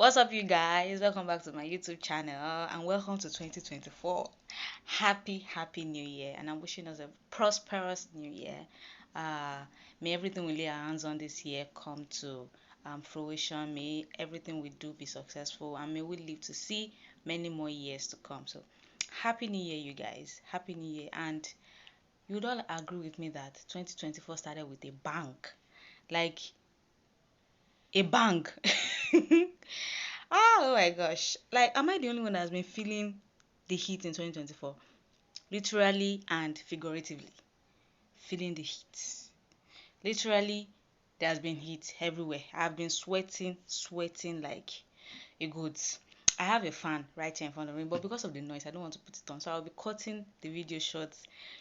What's up, you guys? Welcome back to my YouTube channel and welcome to 2024. Happy New Year, and I'm wishing us a prosperous New Year. Uh, may everything we lay our hands on this year come to fruition. May everything we do be successful, and may we live to see many more years to come. So, Happy New Year, you guys! Happy New Year, and you would all agree with me that 2024 started with a bang, like a bang. Oh my gosh. Like, am I the only one that has been feeling the heat in 2024? Literally and figuratively. Feeling the heat. Literally, there has been heat everywhere. I've been sweating like a goat. I have a fan right here in front of me, but because of the noise, I don't want to put it on. So I'll be cutting the video short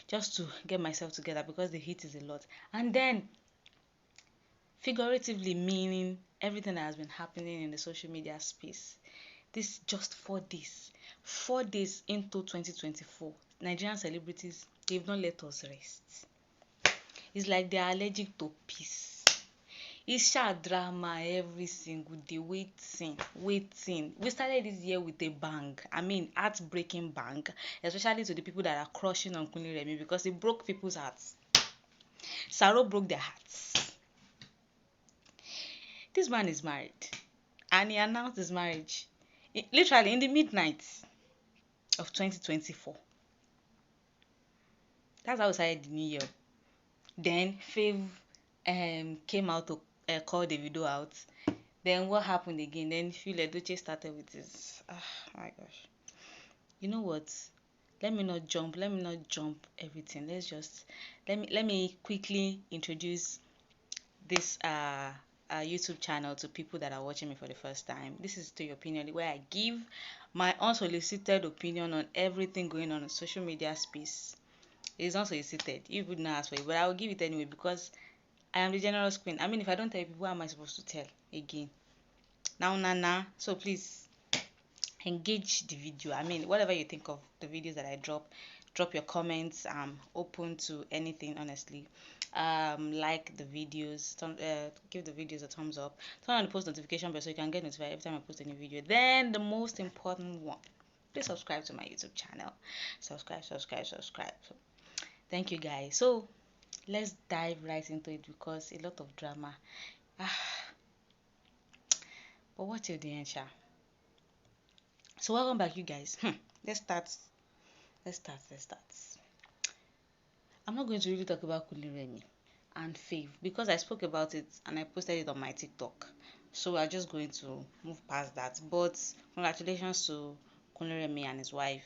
just to get myself together because the heat is a lot. And then, figuratively meaning everything that has been happening in the social media space. This just 4 days. 4 days into 2024. Nigerian celebrities, they've not let us rest. It's like they are allergic to peace. It's sha drama every single day. Waiting. We started this year with a bang. I mean, heartbreaking bang. Especially to the people that are crushing on Kunle Remi because it broke people's hearts. Saro broke their hearts. This man is married. And he announced his marriage. Literally in the midnight of 2024. That's how we started the new year. Then Fave came out to call the video out. Then what happened again? Then Yul Edochie started with his my gosh. You know what? Let me not jump everything. Let me quickly introduce this YouTube channel to people that are watching me for the first time. This is Toyopinion, where I give my unsolicited opinion on everything going on in social media space. It's not solicited. You would not ask for it, but I will give it anyway because I am the generous queen. I mean, if I don't tell people, what am I supposed to tell again? Now. So please engage the video. I mean, whatever you think of the videos that I drop your comments. I'm open to anything, honestly. Like the videos, give the videos a thumbs up, turn on the post notification bell so you can get notified every time I post a new video. Then the most important one, please subscribe to my YouTube channel. Subscribe. So, thank you guys. So let's dive right into it because a lot of drama. But what till the end, sha? So welcome back, you guys. Let's start. I'm not going to really talk about Kunle Remi and Fave because I spoke about it and I posted it on my TikTok. So we're just going to move past that. But congratulations to Kunle Remi and his wife.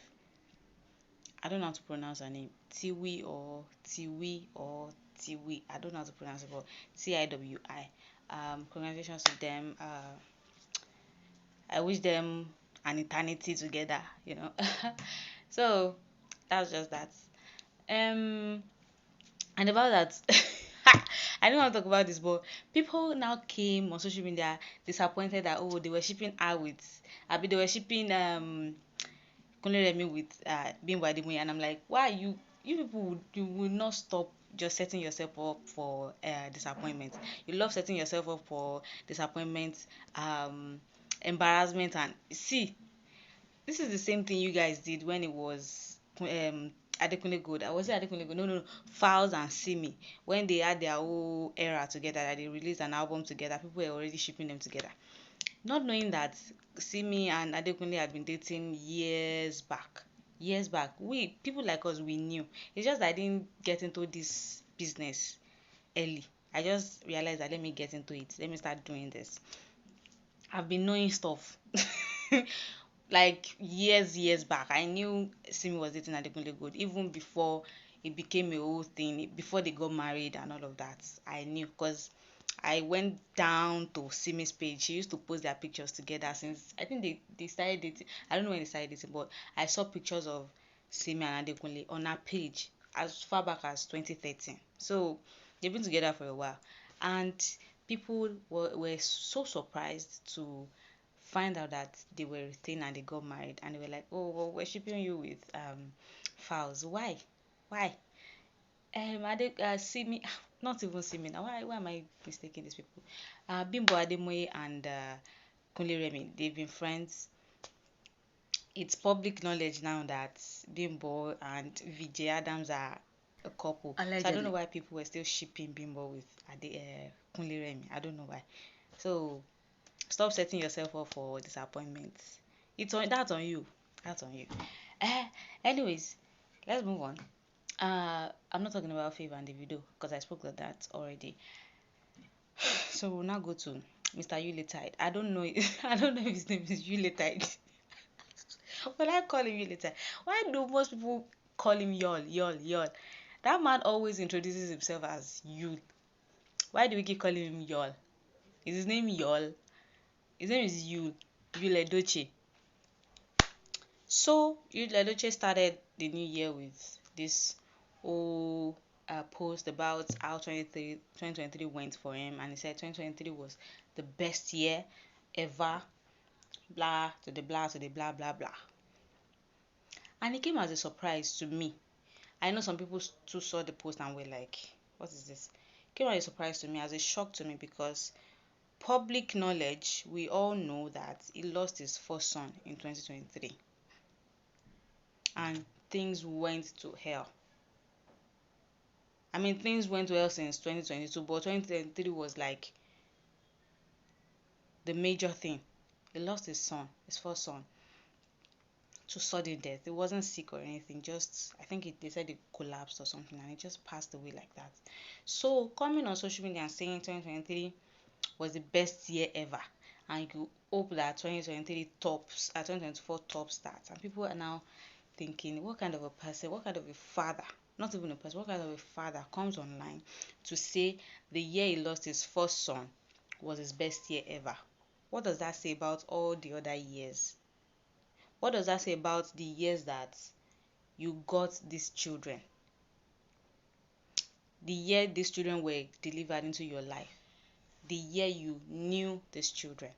I don't know how to pronounce her name. Tiwi. I don't know how to pronounce it, but Tiwi. Congratulations to them. I wish them an eternity together, So that's just that. And about that, I don't want to talk about this, but people now came on social media disappointed that they were shipping her with, they were shipping Kunle Remi with Bimbo Ademoye, and I'm like, why you people you will not stop just setting yourself up for disappointment. You love setting yourself up for disappointment, embarrassment, and see, this is the same thing you guys did when it was Adekunle Gold. Was it Adekunle Gold? No. Files and Simi. When they had their whole era together, that they released an album together, people were already shipping them together. Not knowing that Simi and Adekunle had been dating years back. We people like us, we knew. It's just that I didn't get into this business early. I just realized that let me get into it. Let me start doing this. I've been knowing stuff. Like years back. I knew Simi was dating Adekunle Gold even before it became a whole thing, before they got married and all of that. I knew because I went down to Simi's page. She used to post their pictures together since I think they started dating. I don't know when they started dating, but I saw pictures of Simi and Adekunle on her page as far back as 2013. So they've been together for a while. And people were so surprised to find out that they were retained and they got married, and they were like, oh, well, we're shipping you with files. Why see me not even see me now. Why am I mistaking these people? Bimbo Ademoye and Kunle Remi. They've been friends. It's public knowledge now that Bimbo and VJ Adams are a couple. Allegedly. So I don't know why people were still shipping Bimbo with Kunle Remi. I don't know why. So stop setting yourself up for disappointments. That's on you. That's on you. Anyways, let's move on. I'm not talking about Favor and the video because I spoke of that already. So we'll now go to Mr. Yul Edochie. I don't know. I don't know if his name is Yul Edochie. Well, I call him Yul Edochie. Why do most people call him Yul? That man always introduces himself as Yul. Why do we keep calling him Yul? Is his name Yul? His name is Yul Edochie. So Yul Edochie started the new year with this whole post about how 2023 went for him, and he said 2023 was the best year ever, blah to the blah to the blah blah blah. And it came as a surprise to me. I know some people too saw the post and were like, what is this? It came as a surprise to me, as a shock to me, because public knowledge, we all know that he lost his first son in 2023. And things went to hell. I mean, things went well since 2022, but 2023 was like the major thing. He lost his son, his first son, to sudden death. He wasn't sick or anything, just, I think they said it collapsed or something, and he just passed away like that. So, coming on social media and saying 2023 was the best year ever, and you hope that 2024 tops that. And people are now thinking, what kind of a person, what kind of a father, not even a person, what kind of a father comes online to say the year he lost his first son was his best year ever? What does that say about all the other years? What does that say about the years that you got these children? The year these children were delivered into your life. The year you knew these children.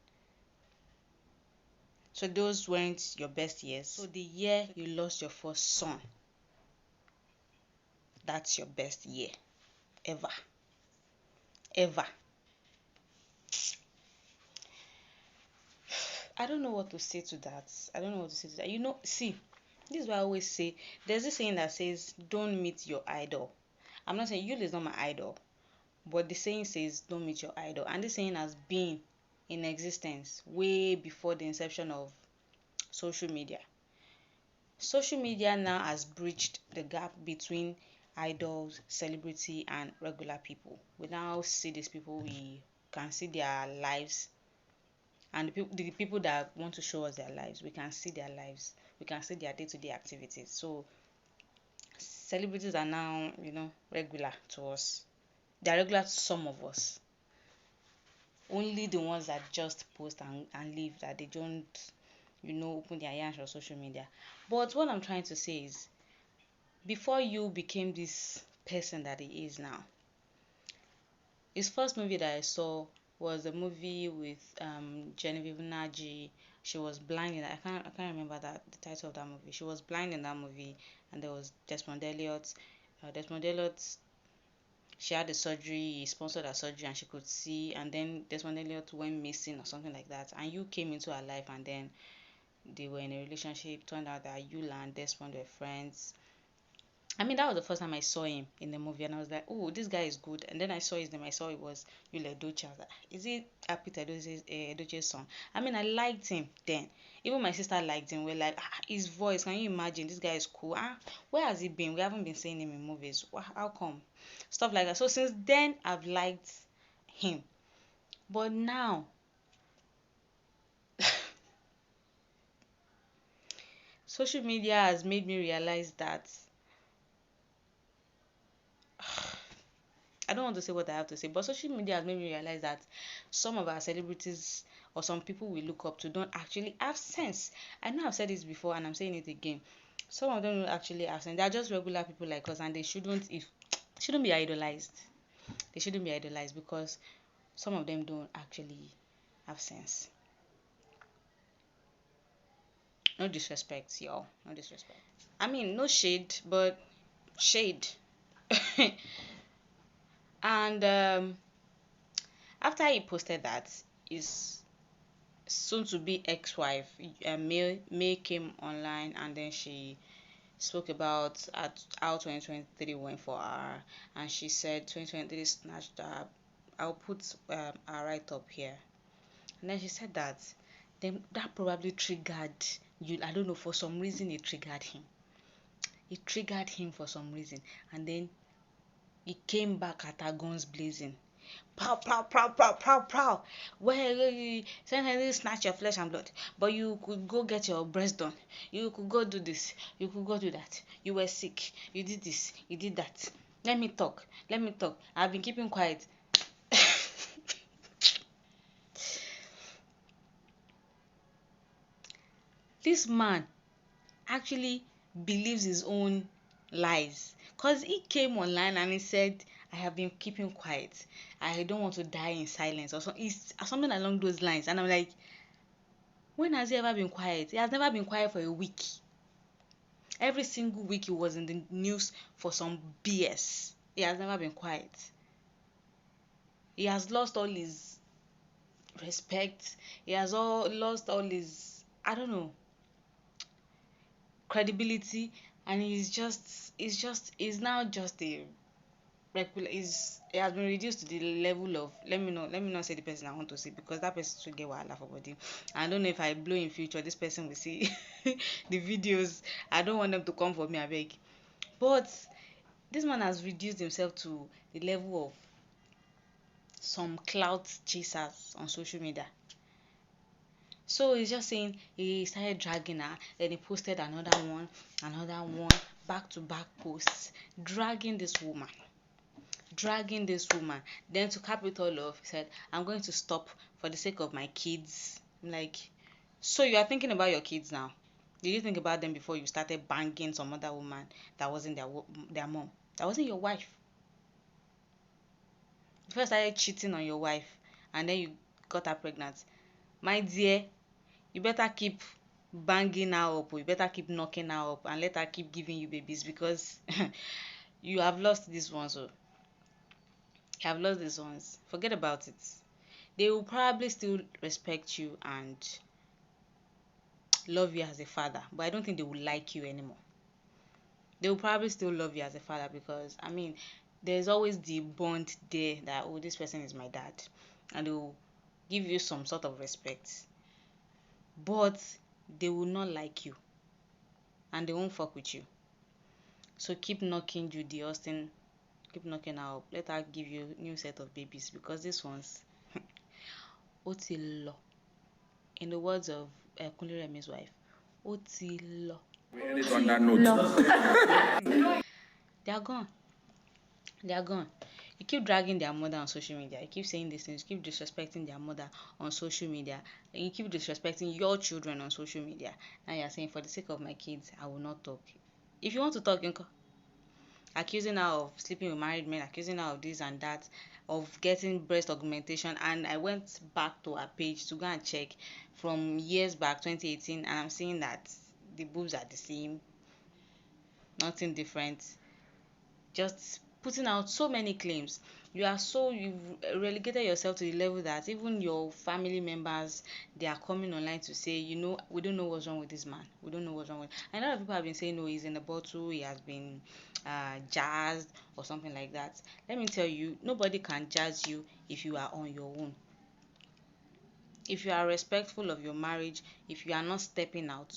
So those weren't your best years. So the year you lost your first son, that's your best year ever. Ever. I don't know what to say to that. See, this is why I always say, there's this saying that says, don't meet your idol. I'm not saying Yul is not my idol, but the saying says, don't meet your idol. And this saying has been in existence way before the inception of social media. Social media now has bridged the gap between idols, celebrity, and regular people. We now see these people, we can see their lives, and the people that want to show us their lives, we can see their lives, we can see their day-to-day activities. So celebrities are now, regular to us. They are regular to some of us. Only the ones that just post and leave, that they don't, open their ears on social media. But what I'm trying to say is, before you became this person that he is now, his first movie that I saw was a movie with Genevieve Naji. She was blind in that. I can't remember the title of that movie. She was blind in that movie, and there was Desmond Elliot. Desmond Elliot, she had a surgery, he sponsored her surgery, and she could see. And then Desmond Elliot went missing or something like that. And you came into her life, and then they were in a relationship. Turned out that Yul and Desmond were friends. I mean, that was the first time I saw him in the movie, and I was like, oh, this guy is good. And then I saw his name. I saw it was Yul Edochie. I was like, is it Peter Edochie's son? I mean, I liked him then. Even my sister liked him. We're like, his voice, can you imagine? This guy is cool. Where has he been? We haven't been seeing him in movies. How come? Stuff like that. So since then, I've liked him. But now, social media has made me realize that I don't want to say what I have to say, but social media has made me realize that some of our celebrities or some people we look up to don't actually have sense. I know I've said this before and I'm saying it again. Some of them don't actually have sense. They're just regular people like us, and they shouldn't be idolized. They shouldn't be idolized because some of them don't actually have sense. No disrespect, y'all. No disrespect. I mean, no shade, but shade. And after he posted that, his soon to be ex-wife, May came online, and then she spoke about how 2023 went for her, and she said 2023 snatched her. I'll put her right up here. And then she said that then that probably triggered you. I don't know, for some reason it triggered him. It triggered him for some reason, and then he came back at her guns blazing. Pow, pow, pow, pow, pow, pow. Well, sometimes snatch your flesh and blood, but you could go get your breast done. You could go do this. You could go do that. You were sick. You did this. You did that. Let me talk. Let me talk. I've been keeping quiet. This man actually believes his own lies, because he came online and he said, I have been keeping quiet, I don't want to die in silence, or something along those lines. And I'm like, when has he ever been quiet? He has never been quiet for a week. Every single week he was in the news for some BS. He has never been quiet. He has lost all his respect. He has lost all his, I don't know, credibility, and he's now just a regular. It has been reduced to the level of, let me not say the person I want to see, because that person should get wahala for body. I don't know if I blow in future, this person will see the videos. I don't want them to come for me, I beg. But this man has reduced himself to the level of some clout chasers on social media. So he's just saying he started dragging her, then he posted another one, back to back posts, dragging this woman. Then to cap it all off, he said, I'm going to stop for the sake of my kids. I'm like, so you are thinking about your kids now? Did you think about them before you started banging some other woman that wasn't their mom? That wasn't your wife. You first started cheating on your wife, and then you got her pregnant. My dear, you better keep banging her up, or you better keep knocking her up and let her keep giving you babies, because you have lost this one. So you have lost these ones. Forget about it. They will probably still respect you and love you as a father, but I don't think they will like you anymore. They will probably still love you as a father, because I mean, there's always the bond there that, oh, this person is my dad, and they will give you some sort of respect, but they will not like you, and they won't fuck with you. So keep knocking Judy Austin, keep knocking her up. Let her give you a new set of babies, because this one's Otilo. In the words of Kunle Remi's wife, Otilo. They are gone. They are gone. You keep dragging their mother on social media. You keep saying these things. You keep disrespecting their mother on social media. And you keep disrespecting your children on social media. Now you're saying, for the sake of my kids, I will not talk. If you want to talk, accusing her of sleeping with married men, accusing her of this and that, of getting breast augmentation. And I went back to her page to go and check from years back, 2018, and I'm seeing that the boobs are the same, nothing different. Just putting out so many claims. You've relegated yourself to the level that even your family members, they are coming online to say, we don't know what's wrong with this man. We don't know what's wrong with. And a lot of people have been saying, no, he's in a bottle, he has been jazzed or something like that. Let me tell you, nobody can jazz you if you are on your own. If you are respectful of your marriage, if you are not stepping out,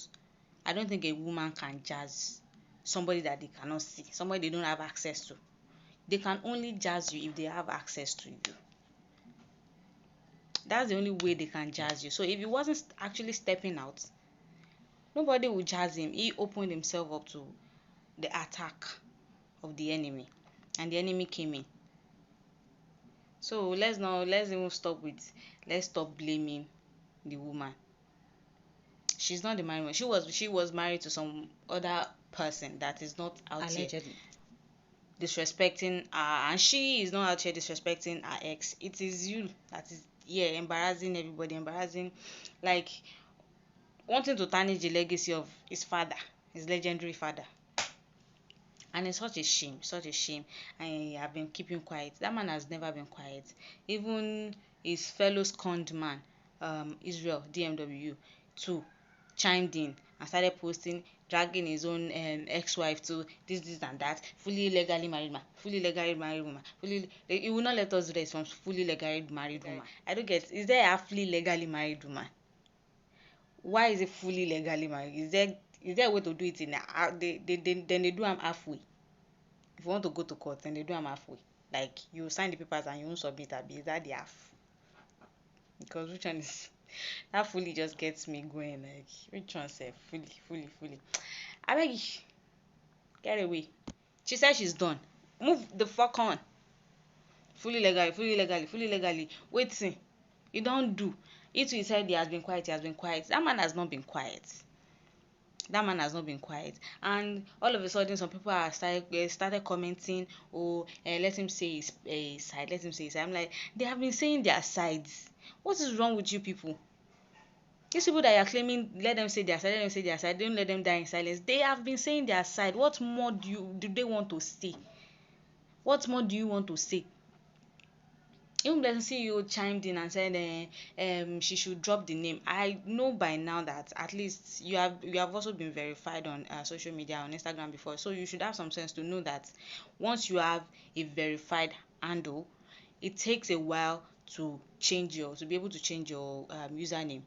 I don't think a woman can jazz somebody that they cannot see, somebody they don't have access to. They can only jazz you if they have access to you. That's the only way they can jazz you. So if he wasn't actually stepping out, nobody would jazz him. He opened himself up to the attack of the enemy, and the enemy came in. So let's stop blaming the woman. She's not the married one. She was married to some other person that is not out allegedly here disrespecting her, and she is not out here disrespecting her ex. It is you that is embarrassing everybody, like wanting to tarnish the legacy of his father, his legendary father. And it's such a shame. I have been keeping quiet. That man has never been quiet. Even his fellow scorned man Israel DMW too chimed in and started posting, dragging his own ex-wife to this and that, fully legally married man, fully legally married woman, he will not let us rest from fully legally married woman. I don't get, is there a fully legally married woman? Why is it fully legally married? Is there a way to do it in then they do them halfway? If you want to go to court, then they do them halfway. Like you sign the papers and you won't submit a bill. Is that the half? Because which one is that fully just gets me going? Like which one say fully? I beg you, get away. She said she's done. Move the fuck on. Fully legally. Waiting. You don't do. It will said he has been quiet. That man has not been quiet. And all of a sudden some people are started commenting, oh, let him say his side, I'm like, they have been saying their sides. What is wrong with you people? These people that you are claiming, let them say their side, don't let them die in silence. They have been saying their side. What more do they want to say? What more do you want to say? Even the CEO chimed in and said she should drop the name. I know by now that at least you have also been verified on social media, on Instagram before, so you should have some sense to know that once you have a verified handle, it takes a while to be able to change your username.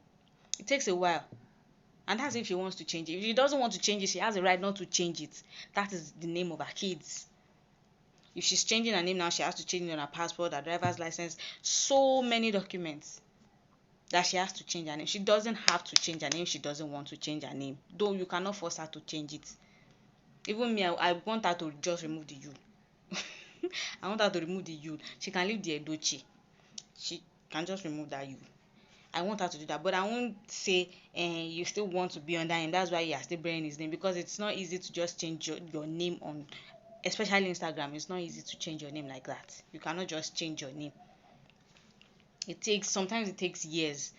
It takes a while. And that's if she wants to change it. If she doesn't want to change it, she has a right not to change it. That is the name of her kids. If she's changing her name now, she has to change it on her passport, her driver's license, so many documents that she has to change her name. She doesn't have to change her name. She doesn't want to change her name. Though you cannot force her to change it. Even me, I want her to just remove the Yul. I want her to remove the Yul. She can leave the Edochie. She can just remove that Yul. I want her to do that, but I won't say you still want to be under him. That's why you are still bearing his name, because it's not easy to just change your name on, especially Instagram. It's not easy to change your name like that. You cannot just change your name. Sometimes it takes years.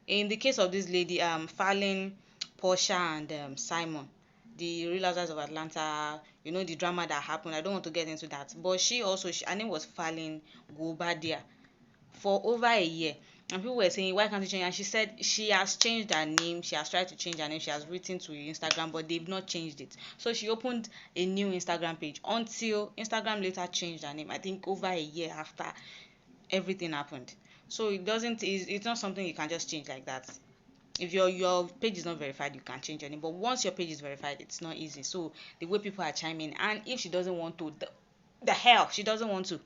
In the case of this lady, Fallon, Portia, and Simon, the Real Housewives of Atlanta, the drama that happened. I don't want to get into that, but her name was Fallon Gobadia for over a year. And people were saying, why can't you change? And she said she has changed her name. She has tried to change her name. She has written to Instagram, but they've not changed it. So she opened a new Instagram page until Instagram later changed her name. I think over a year after everything happened. So it's not something you can just change like that. If your page is not verified, you can change your name. But once your page is verified, it's not easy. So the way people are chiming, and if she doesn't want to, the hell, she doesn't want to,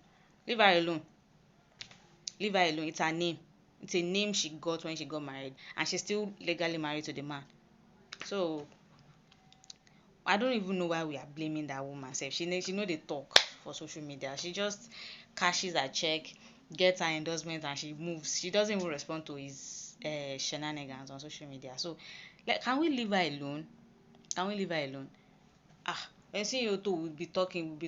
leave her alone. It's her name. It's a name she got when she got married, and she's still legally married to the man. So I don't even know why we are blaming that woman. She know they talk for social media. She just cashes her check, gets her endorsement, and she moves. She doesn't even respond to his shenanigans on social media. So, can we leave her alone? When CEO too will be talking.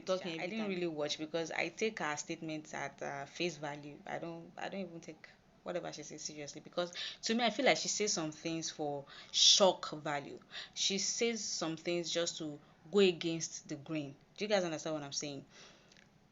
I didn't really watch because I take her statements at face value. I don't even take whatever she says seriously, because to me I feel like she says some things for shock value. She says some things just to go against the grain. Do you guys understand what I'm saying?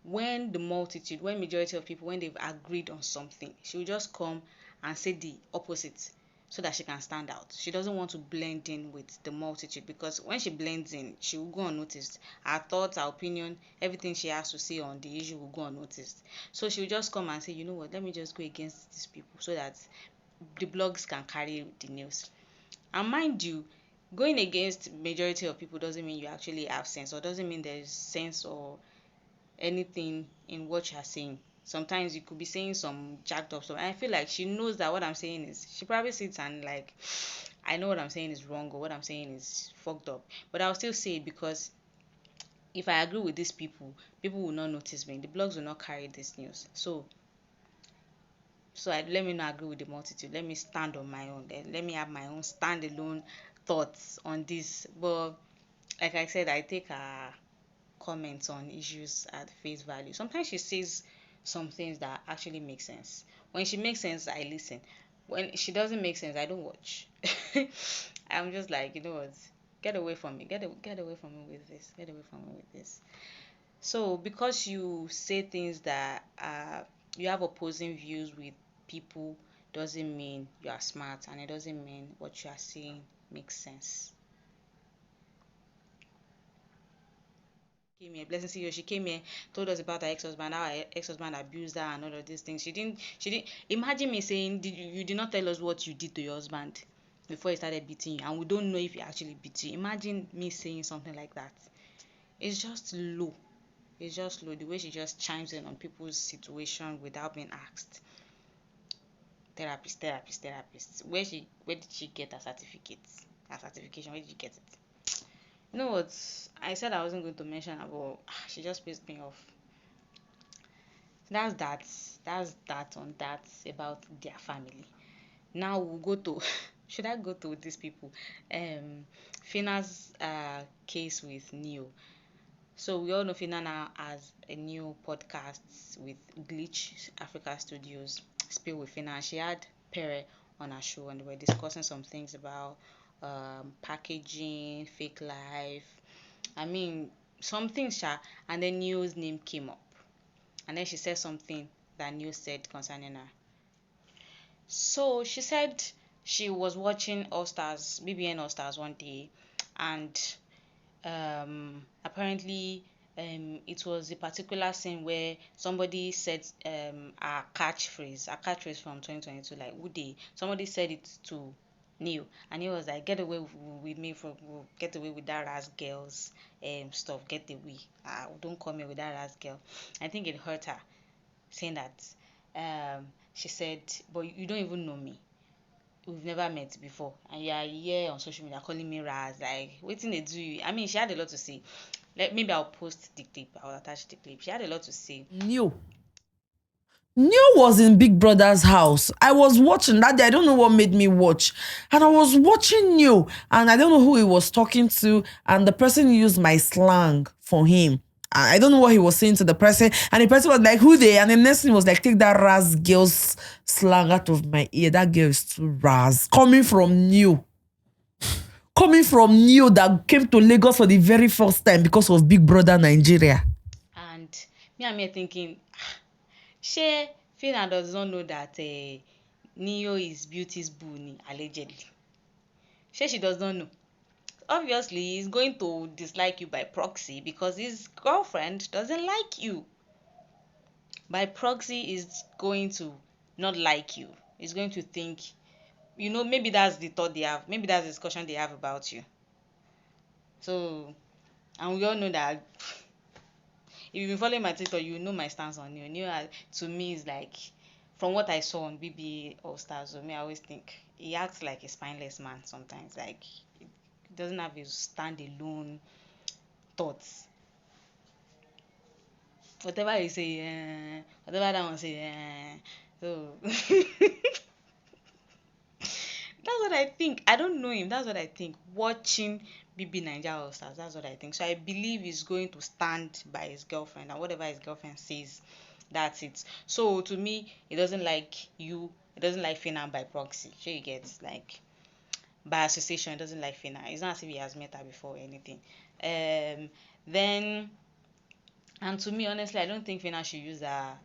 When majority of people, when they've agreed on something, she will just come and say the opposite so that she can stand out. She doesn't want to blend in with the multitude, because when she blends in, she will go unnoticed. Her thoughts, her opinion, everything she has to say on the issue will go unnoticed. So she will just come and say, you know what, let me just go against these people so that the blogs can carry the news. And mind you, going against majority of people doesn't mean you actually have sense, or doesn't mean there's sense or anything in what you're saying. Sometimes you could be saying some jacked up stuff, and I feel like she knows that what I'm saying is, she probably sits and like, I know what I'm saying is wrong, or what I'm saying is fucked up, but I'll still say it, because if I agree with these people will not notice me. The blogs will not carry this news. Let me not agree with the multitude. Let me stand on my own. Let me have my own standalone thoughts on this. But like I said, I take her comments on issues at face value. Sometimes she says some things that actually make sense. When she makes sense, I listen. When she doesn't make sense, I don't watch. I'm just like, you know what? Get away from me. Get away from me with this. Get away from me with this. So because you say things that you have opposing views with people, doesn't mean you are smart, and it doesn't mean what you are saying makes sense. Came here, blessing CEO, she came here, told us about her ex-husband, how her ex-husband abused her and all of these things. She didn't imagine me saying, you did not tell us what you did to your husband before he started beating you, and we don't know if he actually beat you. Imagine me saying something like that. It's just low. It's just low. The way she just chimes in on people's situation without being asked. Therapist. Where did she get her certificates? Her certification, where did she get it? You know what? I said I wasn't going to mention her, but she just pissed me off. That's that. That's that on that about their family. Now we'll go to should I go to these people? Phyna's case with Neo. So we all know Phyna now has a new podcast with Glitch Africa Studios, Spill with Phyna. She had Pere on her show, and they were discussing some things about packaging, fake life. I mean, some things, and then Neo's name came up. And then she said something that Neo said concerning her. So she said she was watching All Stars, BBN All Stars one day, and apparently it was a particular scene where somebody said a catchphrase from 2022, like Uday. Somebody said it to Neil, and he was like, "Get away with me from, get away with that ass girls stuff. Get away. Don't come here with that ass girl." I think it hurt her, saying that. She said, "But you don't even know me. We've never met before, and you are here on social media calling me Raz. Like, waiting they do you." I mean, she had a lot to say. Maybe I'll post the clip. I'll attach the clip. She had a lot to say. New was in Big Brother's house. I was watching that day. I don't know what made me watch. And I was watching New, and I don't know who he was talking to. And the person used my slang for him. I don't know what he was saying to the person. And the person was like, "Who they?" And the next thing was like, "Take that Raz girl's slang out of my ear. That girl is too Raz." Coming from New. Coming from New that came to Lagos for the very first time because of Big Brother Nigeria. And I'm here thinking, she Phyna does not know that Neo is Beauty's boo, allegedly. She does not know. Obviously, he's going to dislike you by proxy because his girlfriend doesn't like you. By proxy, is going to not like you. He's going to think, maybe that's the thought they have. Maybe that's the discussion they have about you. So, and we all know that if you've been following my TikTok, you know my stance on you. To me, is like, from what I saw on BB All Stars, so me, I always think he acts like a spineless man sometimes. Like, he doesn't have his stand-alone thoughts. Whatever you say, whatever that one say, so that's what I think. I don't know him. That's what I think. Watching BB Naija All Stars, that's what I think. So I believe he's going to stand by his girlfriend, and whatever his girlfriend says, that's it. So to me, he doesn't like you. He doesn't like Phyna by proxy. Sure, you get, like, by association. He doesn't like Phyna. It's not as if he has met her before or anything. Then, and to me, honestly, I don't think Phyna should use a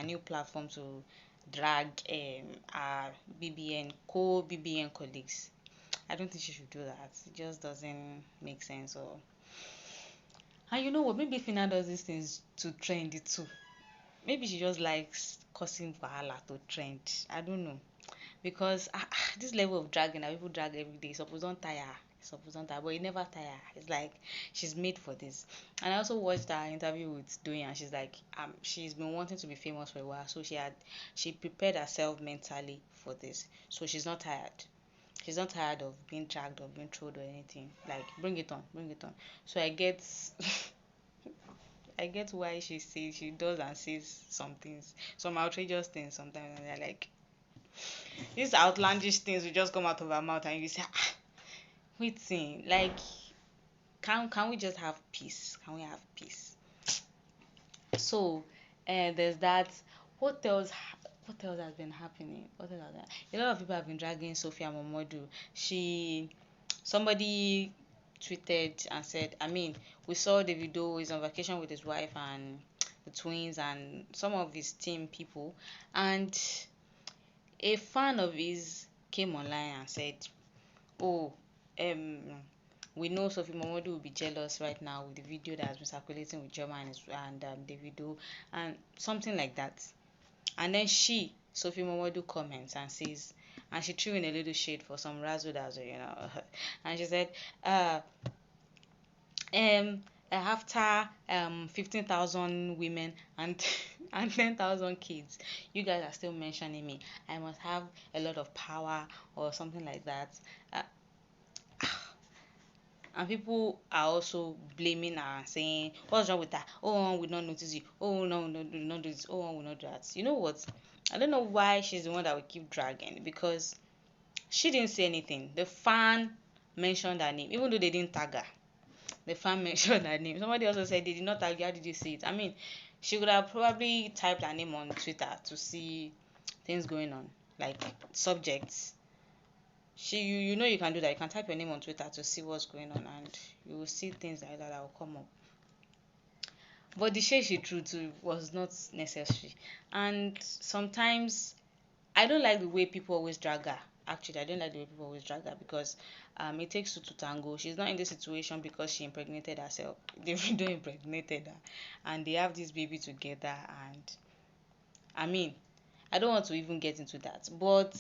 new platform to drag our BBN colleagues. I don't think she should do that. It just doesn't make sense. And you know what? Maybe Phyna does these things to trend it too. Maybe she just likes causing wahala to trend. I don't know. Because this level of dragging that people drag every day, suppose don't tire. But it never tire. It's like she's made for this. And I also watched her interview with Doyin, and she's like, she's been wanting to be famous for a while, so she prepared herself mentally for this. So she's not tired. She's not tired of being dragged or being trolled or anything. Like, bring it on. So I get I get why she does and says some things, some outrageous things sometimes, and they're like, these outlandish things will just come out of her mouth, and you say, waiting, like, can we just have peace? Can we have peace? So, there's that. What else? What else has been happening? A lot of people have been dragging Sophia Momodu. Somebody tweeted and said, I mean, we saw the video. He's on vacation with his wife and the twins and some of his team people, and A fan of his came online and said, "Oh, um, we know Sophia Momodu will be jealous right now with the video that has been circulating with Joma and Davido and something like that." And then Sophia Momodu, comments and says, and she threw in a little shade for some razzle dazzle, and she said, uh, um, after 15,000 women and and 10,000 kids, you guys are still mentioning me. I must have a lot of power or something like that. Uh, and people are also blaming her and saying, "What's wrong with her? Oh, one will not notice you. Oh, no, no, do not do this. Oh, one will not do that." You know what? I don't know why she's the one that will keep dragging, because she didn't say anything. The fan mentioned her name, even though they didn't tag her. The fan mentioned her name. Somebody also said they did not tag you. How did you see it? I mean, she could have probably typed her name on Twitter to see things going on, like subjects. You know, you can do that. You can type your name on Twitter to see what's going on, and you will see things like that will come up. But the shade she threw to was not necessary. And sometimes I don't like the way people always drag her. Actually, I don't like the way people always drag her, because it takes two to tango. She's not in this situation because she impregnated herself. Davido impregnated her, and they have this baby together. And I mean, I don't want to even get into that, but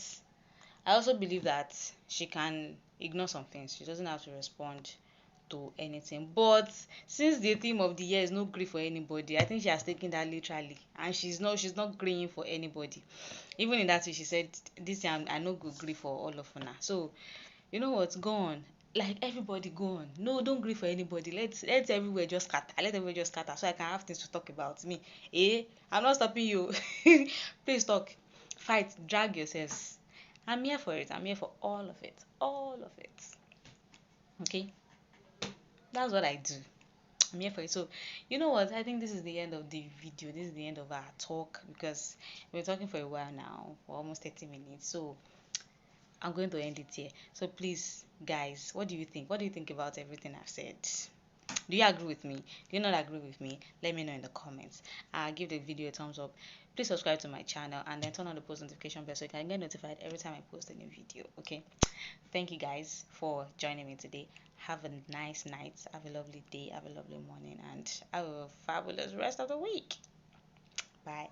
I also believe that she can ignore some things. She doesn't have to respond to anything. But since the theme of the year is no grief for anybody, I think she has taken that literally, and she's not grieving for anybody. Even in that way, she said, "This year I no go grieve for all of una." So you know what? Go on. Like, everybody, go on. No, don't grieve for anybody. Let everywhere just scatter. Let everywhere just scatter so I can have things to talk about. Me, I'm not stopping you. Please talk, fight, drag yourselves. I'm here for it. I'm here for all of it. All of it. Okay? That's what I do. I'm here for it. So, you know what? I think this is the end of the video. This is the end of our talk, because we're talking for a while now, for almost 30 minutes. So, I'm going to end it here. So, please, guys, what do you think? What do you think about everything I've said? Do you agree with me? Do you not agree with me? Let me know in the comments. Give the video a thumbs up. Please subscribe to my channel and then turn on the post notification bell so you can get notified every time I post a new video. Okay? Thank you guys for joining me today. Have a nice night. Have a lovely day. Have a lovely morning. And have a fabulous rest of the week. Bye.